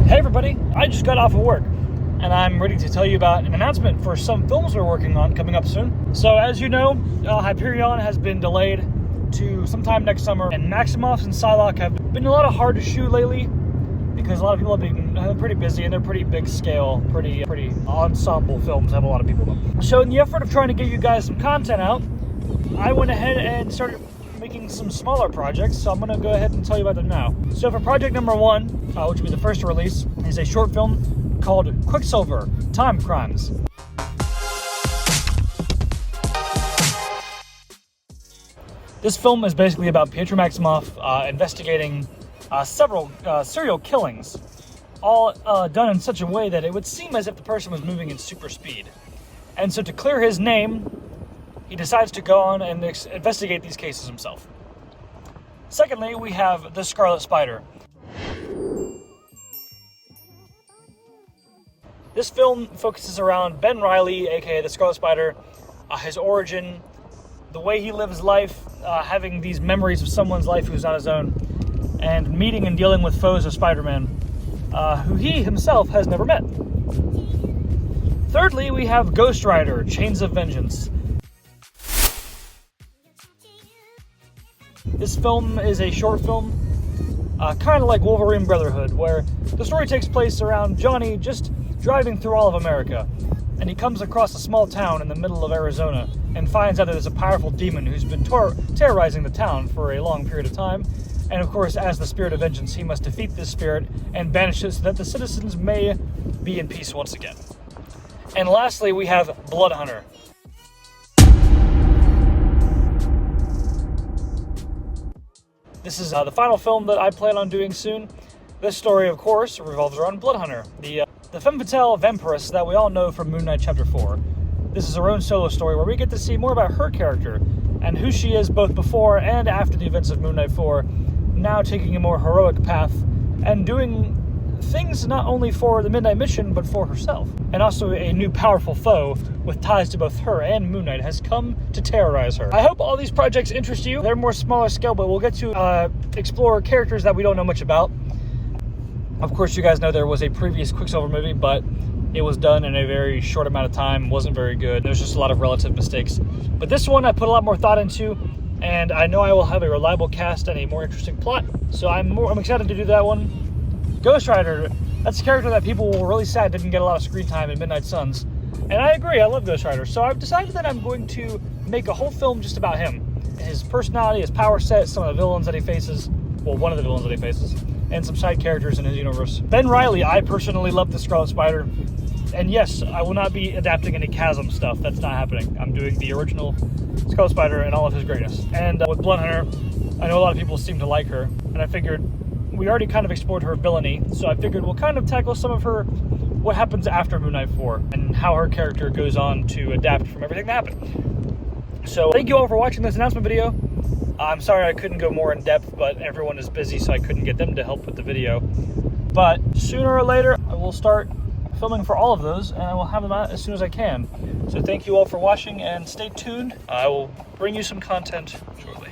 Hey everybody, I just got off of work and I'm ready to tell you about an announcement for some films we're working on coming up soon. So as you know, Hyperion has been delayed to sometime next summer, and Maximoff and Psylocke have been a lot of hard to shoot lately because a lot of people have been pretty busy and they're pretty big scale, pretty ensemble films, have a lot of people in them. So in the effort of trying to get you guys some content out, I went ahead and started making some smaller projects, so I'm going to go ahead and tell you about them now. So for project number one, which will be the first to release, is a short film called Quicksilver: Time Crimes. This film is basically about Pietro Maximoff investigating several serial killings, all done in such a way that it would seem as if the person was moving in super speed. And so to clear his name, he decides to go on and investigate these cases himself. Secondly, we have The Scarlet Spider. This film focuses around Ben Reilly, aka The Scarlet Spider, his origin, the way he lives life, having these memories of someone's life who's not his own, and meeting and dealing with foes of Spider-Man, who he himself has never met. Thirdly, we have Ghost Rider: Chains of Vengeance. This film is a short film, kind of like Wolverine Brotherhood, where the story takes place around Johnny just driving through all of America, and he comes across a small town in the middle of Arizona and finds out that there's a powerful demon who's been terrorizing the town for a long period of time. And of course, as the spirit of vengeance, he must defeat this spirit and banish it so that the citizens may be in peace once again. And lastly, we have Blood Hunter. This is the final film that I plan on doing soon. This story, of course, revolves around Blood Hunter, the femme fatale vampiress that we all know from Moon Knight Chapter 4. This is her own solo story where we get to see more about her character and who she is both before and after the events of Moon Knight 4, now taking a more heroic path and doing things not only for the Midnight Mission, but for herself. And also a new powerful foe with ties to both her and Moon Knight has come to terrorize her. I hope all these projects interest you. They're more smaller scale, but we'll get to explore characters that we don't know much about. Of course, you guys know there was a previous Quicksilver movie, but it was done in a very short amount of time, wasn't very good. There's just a lot of relative mistakes. But this one I put a lot more thought into, and I know I will have a reliable cast and a more interesting plot, so I'm excited to do that one. Ghost Rider, that's a character that people were really sad didn't get a lot of screen time in Midnight Suns. And I agree, I love Ghost Rider. So I've decided that I'm going to make a whole film just about him. His personality, his power set, some of the villains that he faces. Well, one of the villains that he faces. And some side characters in his universe. Ben Reilly, I personally love the Scarlet Spider. And yes, I will not be adapting any Chasm stuff. That's not happening. I'm doing the original Scarlet Spider and all of his greatness. And with Blood Hunter, I know a lot of people seem to like her. And I figured we already kind of explored her villainy, so I figured we'll kind of tackle some of her, what happens after Moon Knight 4, and how her character goes on to adapt from everything that happened. So thank you all for watching this announcement video. I'm sorry I couldn't go more in depth, but everyone is busy, so I couldn't get them to help with the video. But sooner or later, I will start filming for all of those, and I will have them out as soon as I can. So thank you all for watching, and stay tuned. I will bring you some content shortly.